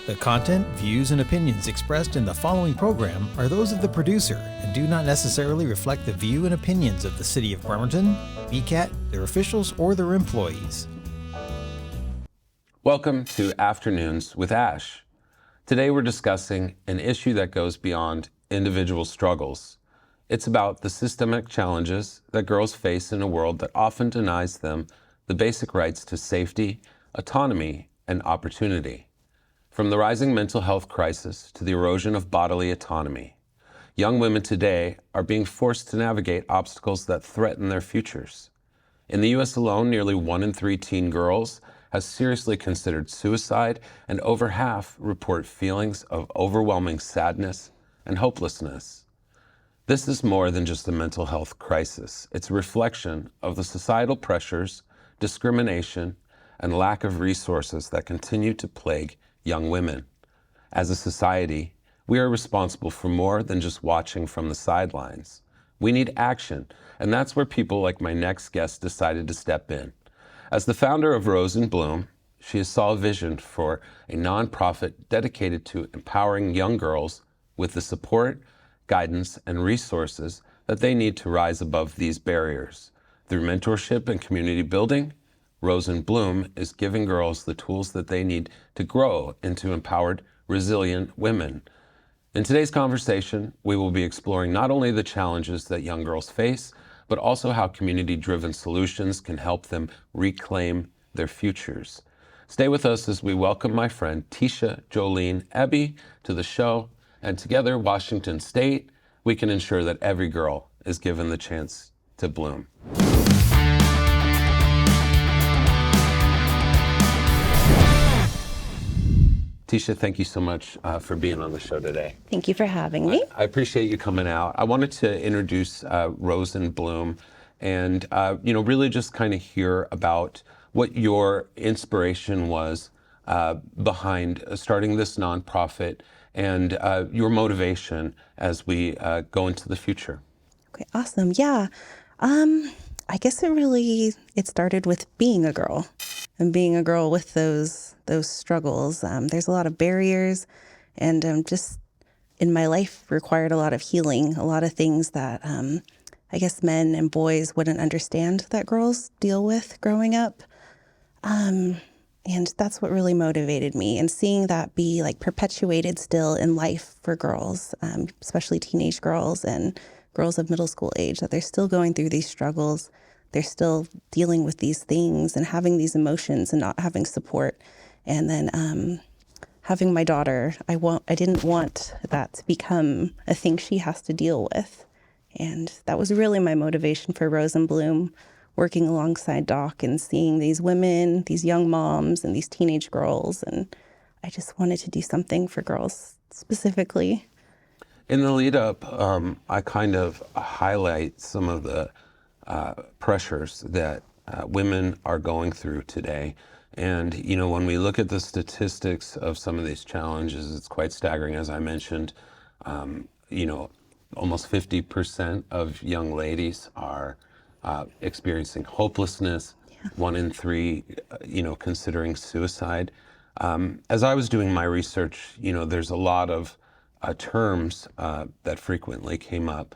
The content, views, and opinions expressed in the following program are those of the producer and do not necessarily reflect the view and opinions of the City of Bremerton, BCAT, their officials, or their employees. Welcome to Afternoons with Ash. Today we're discussing an issue that goes beyond individual struggles. It's about the systemic challenges that girls face in a world that often denies them the basic rights to safety, autonomy, and opportunity. From the rising mental health crisis to the erosion of bodily autonomy, young women today are being forced to navigate obstacles that threaten their futures. In the U.S. alone, nearly 1 in 3 teen girls has seriously considered suicide, and over half report feelings of overwhelming sadness and hopelessness. This is more than just a mental health crisis. It's a reflection of the societal pressures, discrimination, and lack of resources that continue to plague young women. As a society, we are responsible for more than just watching from the sidelines. We need action, and that's where people like my next guest decided to step in. As the founder of Rose and Bloom, she saw a vision for a nonprofit dedicated to empowering young girls with the support, guidance, and resources that they need to rise above these barriers. Through mentorship and community building, Rose and Bloom is giving girls the tools that they need to grow into empowered, resilient women. In today's conversation, we will be exploring not only the challenges that young girls face, but also how community-driven solutions can help them reclaim their futures. Stay with us as we welcome my friend Tisha Eby to the show, and together, Washington State, we can ensure that every girl is given the chance to bloom. Tisha, thank you so much for being on the show today. Thank you for having me. I appreciate you coming out. I wanted to introduce Rose and Bloom and, really just kind of hear about what your inspiration was behind starting this nonprofit and your motivation as we go into the future. Okay, awesome. Yeah. I guess it started with being a girl and being a girl with those struggles. There's a lot of barriers, and just in my life required a lot of healing, a lot of things that I guess men and boys wouldn't understand that girls deal with growing up. And that's what really motivated me, and seeing that be like perpetuated still in life for girls, especially teenage girls and girls of middle school age, that they're still going through these struggles. They're still dealing with these things and having these emotions and not having support. And then having my daughter, I didn't want that to become a thing she has to deal with. And that was really my motivation for Rose and Bloom, working alongside Doc and seeing these women, these young moms and these teenage girls. And I just wanted to do something for girls specifically. In the lead up, I kind of highlight some of the pressures that women are going through today. And, when we look at the statistics of some of these challenges, it's quite staggering. As I mentioned, almost 50% of young ladies are experiencing hopelessness. Yeah. 1 in 3, considering suicide. As I was doing my research, there's a lot of terms that frequently came up.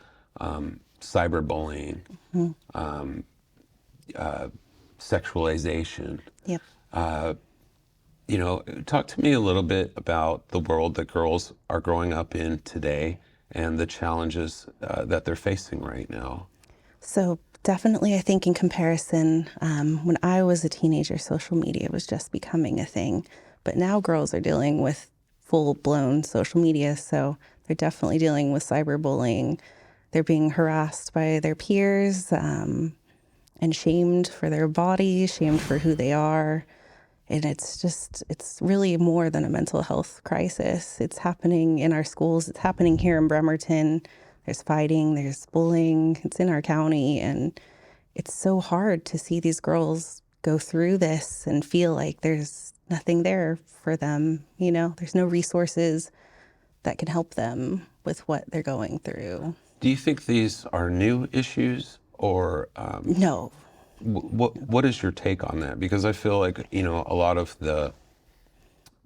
Cyberbullying, mm-hmm. Sexualization. Yep. Talk to me a little bit about the world that girls are growing up in today and the challenges that they're facing right now. So definitely, I think in comparison, when I was a teenager, social media was just becoming a thing. But now girls are dealing with full-blown social media, so they're definitely dealing with cyberbullying. They're being harassed by their peers and shamed for their body, shamed for who they are. And it's really more than a mental health crisis. It's happening in our schools. It's happening here in Bremerton. There's fighting, there's bullying. It's in our county. And it's so hard to see these girls go through this and feel like there's nothing there for them. There's no resources that can help them with what they're going through. Do you think these are new issues or? No. What is your take on that? Because I feel like, a lot of the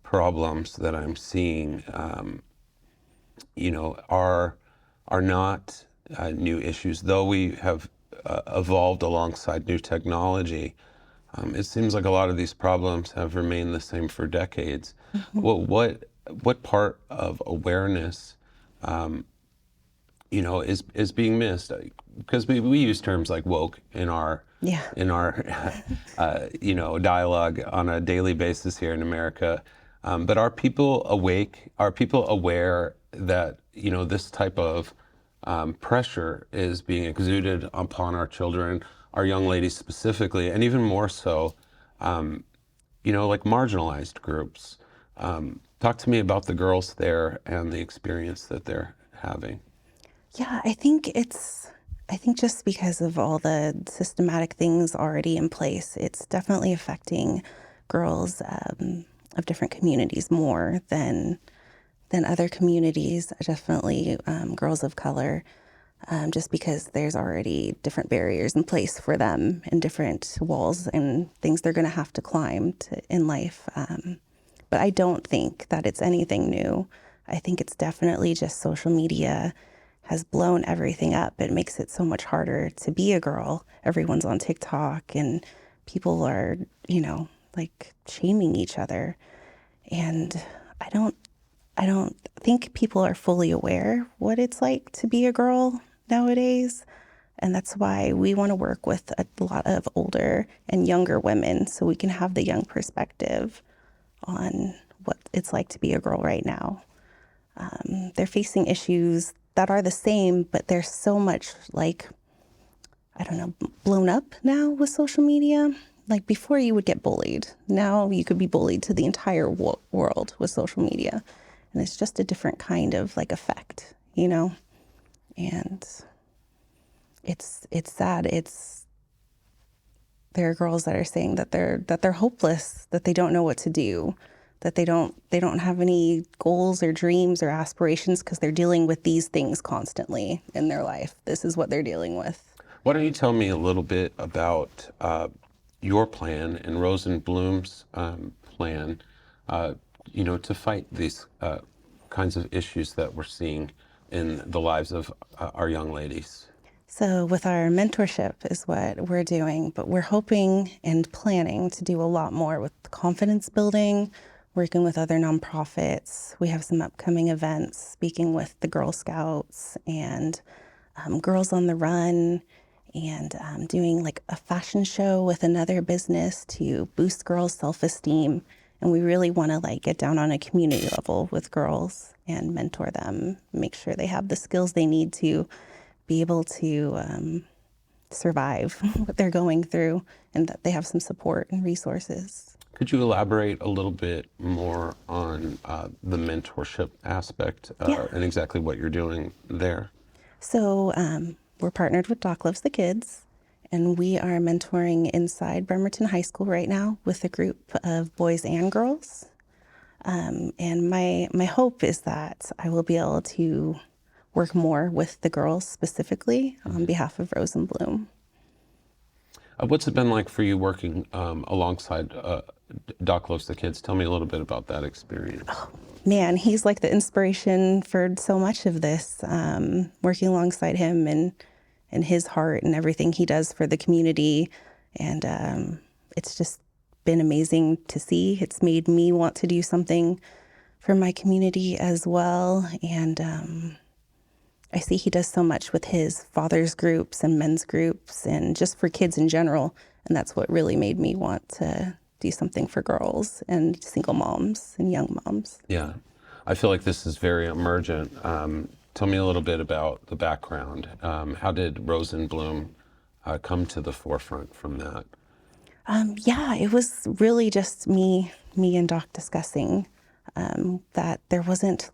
problems that I'm seeing, are not new issues. Though we have evolved alongside new technology, it seems like a lot of these problems have remained the same for decades. Mhm. Well, what part of awareness, is being missed? Because we use terms like woke in our Yeah. dialogue on a daily basis here in America. But are people awake? Are people aware that this type of pressure is being exuded upon our children, our young ladies specifically, and even more so, like marginalized groups? Talk to me about the girls there and the experience that they're having. Yeah, I think just because of all the systematic things already in place, it's definitely affecting girls of different communities more than other communities. Definitely girls of color, just because there's already different barriers in place for them and different walls and things they're going to have to climb in life. But I don't think that it's anything new. I think it's definitely just social media has blown everything up. It makes it so much harder to be a girl. Everyone's on TikTok and people are, like shaming each other. And I don't think people are fully aware what it's like to be a girl nowadays. And that's why we want to work with a lot of older and younger women so we can have the young perspective on what it's like to be a girl right now. They're facing issues that are the same, but they're so much blown up now with social media. Like before you would get bullied. Now you could be bullied to the entire world with social media. And it's just a different kind of effect, And it's sad. There are girls that are saying that they're hopeless, that they don't know what to do, that they don't have any goals or dreams or aspirations because they're dealing with these things constantly in their life. This is what they're dealing with. Why don't you tell me a little bit about your plan and Rose and Bloom's plan, to fight these kinds of issues that we're seeing in the lives of our young ladies? So with our mentorship is what we're doing, but we're hoping and planning to do a lot more with confidence building, working with other nonprofits. We have some upcoming events, speaking with the Girl Scouts and Girls on the Run, and doing a fashion show with another business to boost girls' self-esteem. And we really want to get down on a community level with girls and mentor them, make sure they have the skills they need to be able to survive what they're going through, and that they have some support and resources. Could you elaborate a little bit more on the mentorship aspect and exactly what you're doing there? So we're partnered with Doc Loves the Kids, and we are mentoring inside Bremerton High School right now with a group of boys and girls. And my hope is that I will be able to work more with the girls specifically on behalf of Rose and Bloom. What's it been like for you working alongside Doc Loves the Kids? Tell me a little bit about that experience. Oh, man, he's like the inspiration for so much of this, working alongside him and his heart and everything he does for the community. And it's just been amazing to see. It's made me want to do something for my community as well. And I see he does so much with his fathers groups and men's groups and just for kids in general. And that's what really made me want to do something for girls and single moms and young moms. Yeah, I feel like this is very emergent. Tell me a little bit about the background. How did Rose and Bloom come to the forefront from that? Yeah, it was really just me and Doc discussing that there wasn't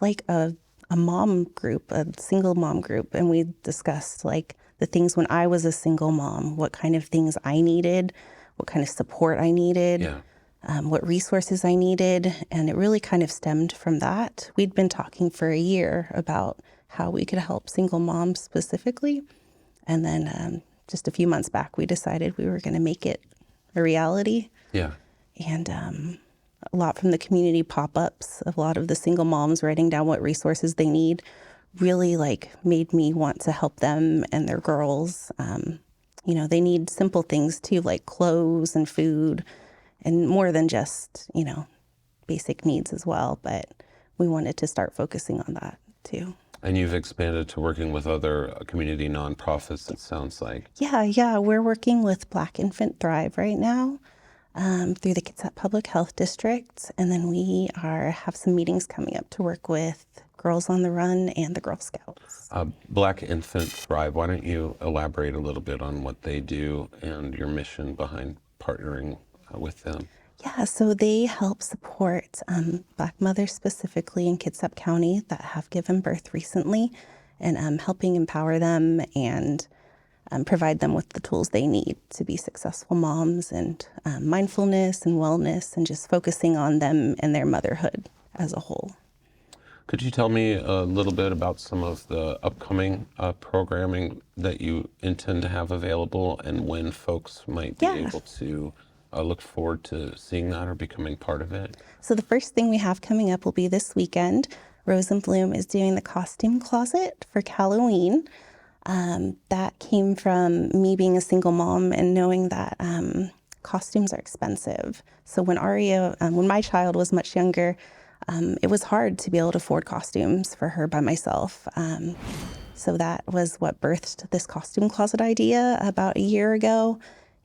a mom group, a single mom group. And we discussed the things when I was a single mom, what kind of things I needed, what kind of support I needed, what resources I needed. And it really kind of stemmed from that. We'd been talking for a year about how we could help single moms specifically. And then just a few months back, we decided we were going to make it a reality. Yeah. And a lot from the community pop-ups of a lot of the single moms writing down what resources they need really like made me want to help them and their girls. They need simple things too, like clothes and food, and more than just, basic needs as well. But we wanted to start focusing on that too. And you've expanded to working with other community nonprofits, it sounds like. Yeah. We're working with Black Infant Thrive right now through the Kitsap Public Health District. And then we have some meetings coming up to work with Girls on the Run and the Girl Scouts. Black Infant Thrive, why don't you elaborate a little bit on what they do and your mission behind partnering with them? Yeah, so they help support Black mothers specifically in Kitp County that have given birth recently, and helping empower them and provide them with the tools they need to be successful moms, and mindfulness and wellness, and just focusing on them and their motherhood as a whole. Could you tell me a little bit about some of the upcoming programming that you intend to have available, and when folks might be able to look forward to seeing that or becoming part of it? So the first thing we have coming up will be this weekend. Rose and Bloom is doing the costume closet for Halloween. That came from me being a single mom and knowing that costumes are expensive. So when when my child was much younger, it was hard to be able to afford costumes for her by myself. So that was what birthed this costume closet idea about a year ago.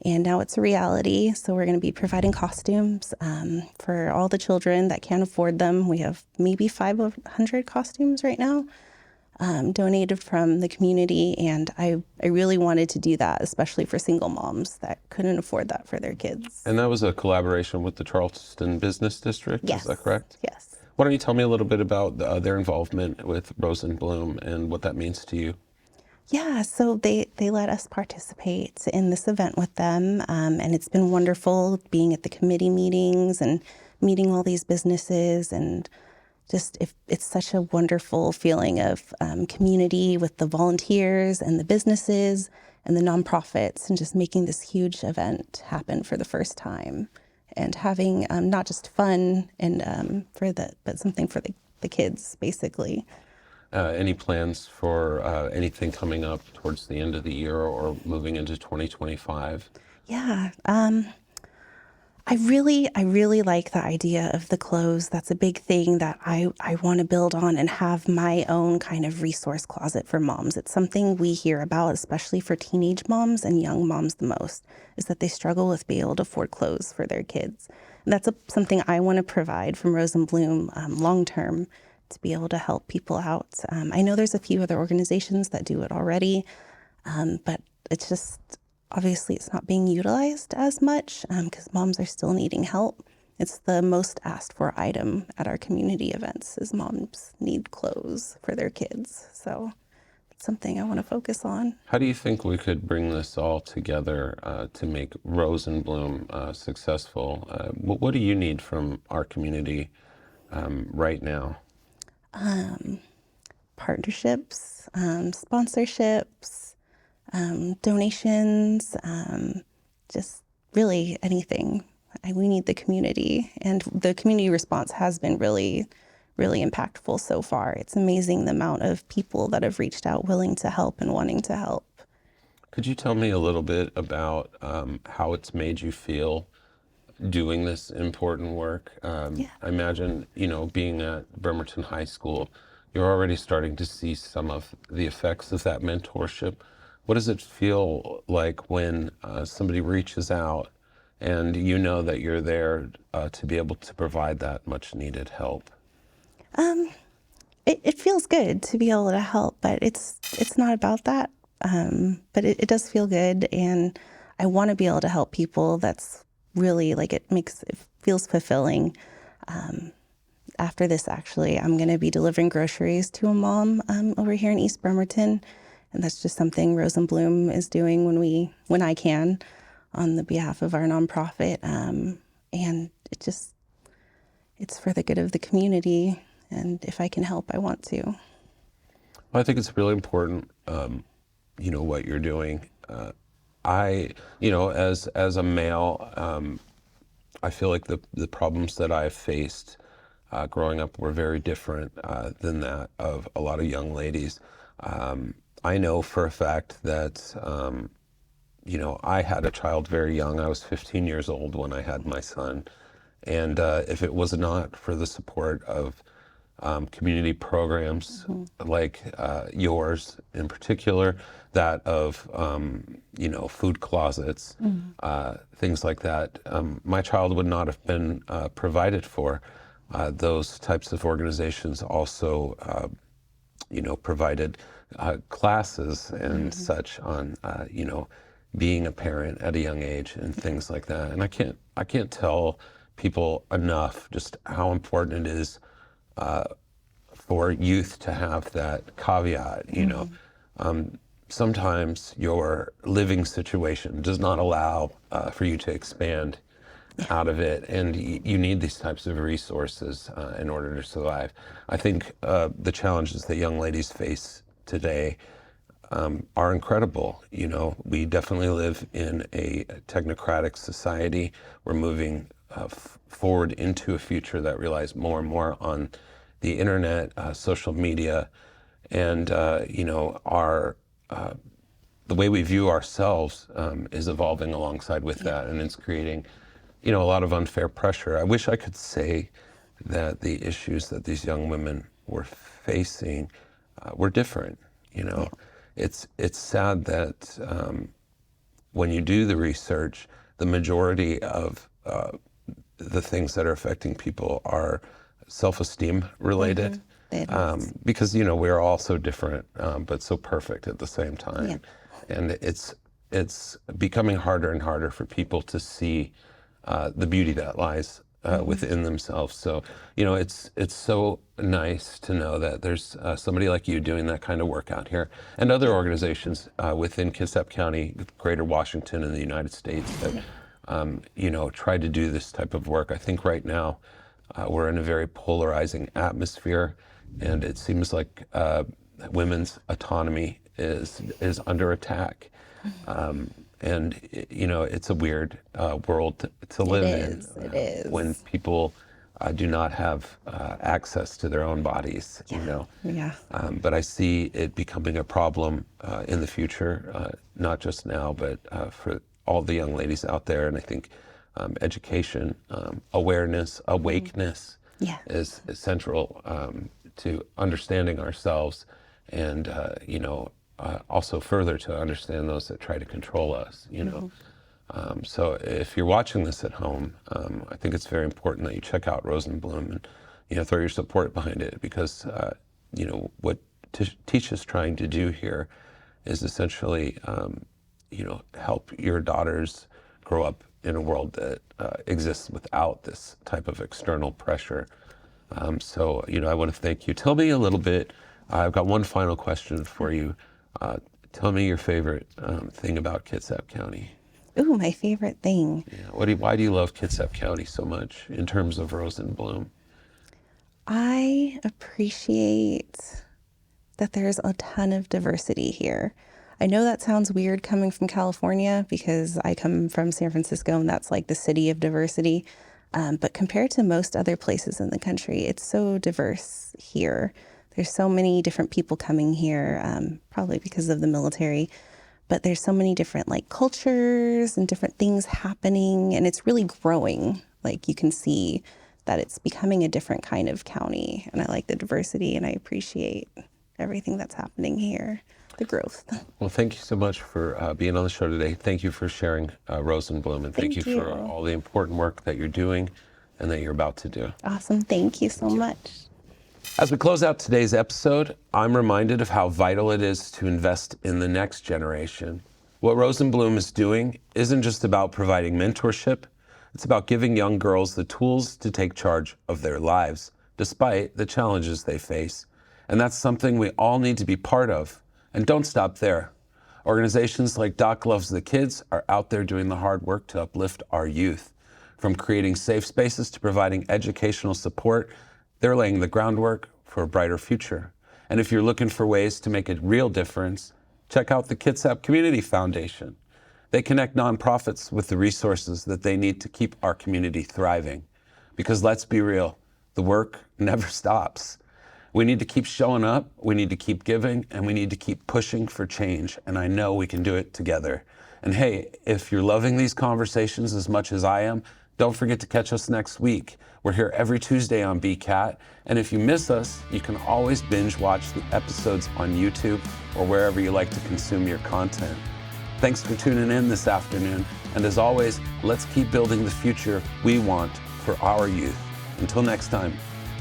And now it's a reality. So we're going to be providing costumes for all the children that can't afford them. We have maybe 500 costumes right now donated from the community. And I really wanted to do that, especially for single moms that couldn't afford that for their kids. And that was a collaboration with the Charleston Business District, Yes. Is that correct? Yes. Why don't you tell me a little bit about their involvement with Rose and Bloom and what that means to you? Yeah, so they let us participate in this event with them, and it's been wonderful being at the committee meetings and meeting all these businesses, and just it's such a wonderful feeling of community with the volunteers and the businesses and the nonprofits, and just making this huge event happen for the first time, and having not just fun and but something for the kids basically. Any plans for anything coming up towards the end of the year or moving into 2025? Yeah, I really like the idea of the clothes. That's a big thing that I want to build on and have my own kind of resource closet for moms. It's something we hear about, especially for teenage moms and young moms the most, is that they struggle with being able to afford clothes for their kids. And that's something I want to provide from Rose and Bloom long term, to be able to help people out. I know there's a few other organizations that do it already, but it's just, obviously it's not being utilized as much because moms are still needing help. It's the most asked for item at our community events is moms need clothes for their kids. So it's something I want to focus on. How do you think we could bring this all together to make Rose and Bloom successful? What do you need from our community right now? Partnerships, sponsorships, donations, just really anything. We need the community, and the community response has been really, really impactful so far. It's amazing the amount of people that have reached out willing to help and wanting to help. Could you tell me a little bit about how it's made you feel doing this important work? I imagine, being at Bremerton High School, you're already starting to see some of the effects of that mentorship. What does it feel like when somebody reaches out and you know that you're there to be able to provide that much needed help? It feels good to be able to help, but it's not about that. But it does feel good, and I want to be able to help people. That's really it feels fulfilling. After this, actually, I'm going to be delivering groceries to a mom over here in East Bremerton, and that's just something Rose and Bloom is doing when I can, on the behalf of our nonprofit. And it's for the good of the community, and if I can help, I want to. Well, I think it's really important, what you're doing. As a male, I feel like the problems that I've faced growing up were very different than that of a lot of young ladies. I know for a fact that, I had a child very young. I was 15 years old when I had my son. And if it was not for the support of community programs like yours in particular, that of, food closets, things like that, my child would not have been provided for. Those types of organizations also, provided classes and such on, being a parent at a young age and things like that. And I can't tell people enough just how important it is for youth to have that caveat. Sometimes your living situation does not allow for you to expand out of it, and you need these types of resources in order to survive. I think the challenges that young ladies face today are incredible. We definitely live in a technocratic society. We're moving forward into a future that relies more and more on the internet, social media, and our the way we view ourselves is evolving alongside with that, and it's creating a lot of unfair pressure. I wish I could say that the issues that these young women were facing were different. It's sad that when you do the research, the majority of the things that are affecting people are self-esteem related, because we're all so different, but so perfect at the same time. And it's becoming harder and harder for people to see the beauty that lies within themselves. So it's so nice to know that there's somebody like you doing that kind of work out here, and other organizations within Kitsap County, Greater Washington, and the United States that try to do this type of work. I think right now we're in a very polarizing atmosphere, and it seems like women's autonomy is under attack. And it's a weird world to live in. It is. When people do not have access to their own bodies. But I see it becoming a problem in the future, not just now, but for all the young ladies out there. And I think education, awareness, awakeness is central to understanding ourselves, and also further to understand those that try to control us. So if you're watching this at home, I think it's very important that you check out Rose and Bloom and throw your support behind it, because what Tisha's trying to do here is essentially help your daughters grow up in a world that exists without this type of external pressure. So I want to thank you. Tell me a little bit. I've got one final question for you. Tell me your favorite thing about Kitsap County. Ooh, my favorite thing. Yeah. Why do you love Kitsap County so much in terms of Rose and Bloom? I appreciate that there's a ton of diversity here. I know that sounds weird coming from California, because I come from San Francisco and that's like the city of diversity. But compared to most other places in the country, it's so diverse here. There's so many different people coming here, probably because of the military, but there's so many different cultures and different things happening, and it's really growing. You can see that it's becoming a different kind of county, and I like the diversity, and I appreciate everything that's happening here, the growth. Well, thank you so much for being on the show today. Thank you for sharing Rose and Bloom, and thank you for all the important work that you're doing and that you're about to do. Awesome. Thank you so much. As we close out today's episode, I'm reminded of how vital it is to invest in the next generation. What Rose and Bloom is doing isn't just about providing mentorship, it's about giving young girls the tools to take charge of their lives, despite the challenges they face. And that's something we all need to be part of. And don't stop there. Organizations like Doc Loves the Kids are out there doing the hard work to uplift our youth. From creating safe spaces to providing educational support, they're laying the groundwork for a brighter future. And if you're looking for ways to make a real difference, check out the Kitsap Community Foundation. They connect nonprofits with the resources that they need to keep our community thriving. Because let's be real, the work never stops. We need to keep showing up, we need to keep giving, and we need to keep pushing for change. And I know we can do it together. And hey, if you're loving these conversations as much as I am, don't forget to catch us next week. We're here every Tuesday on BCAT. And if you miss us, you can always binge watch the episodes on YouTube or wherever you like to consume your content. Thanks for tuning in this afternoon. And as always, let's keep building the future we want for our youth. Until next time,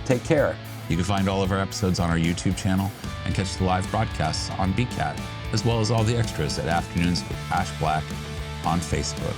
take care. You can find all of our episodes on our YouTube channel and catch the live broadcasts on BCAT, as well as all the extras at Afternoons with Ash Black on Facebook.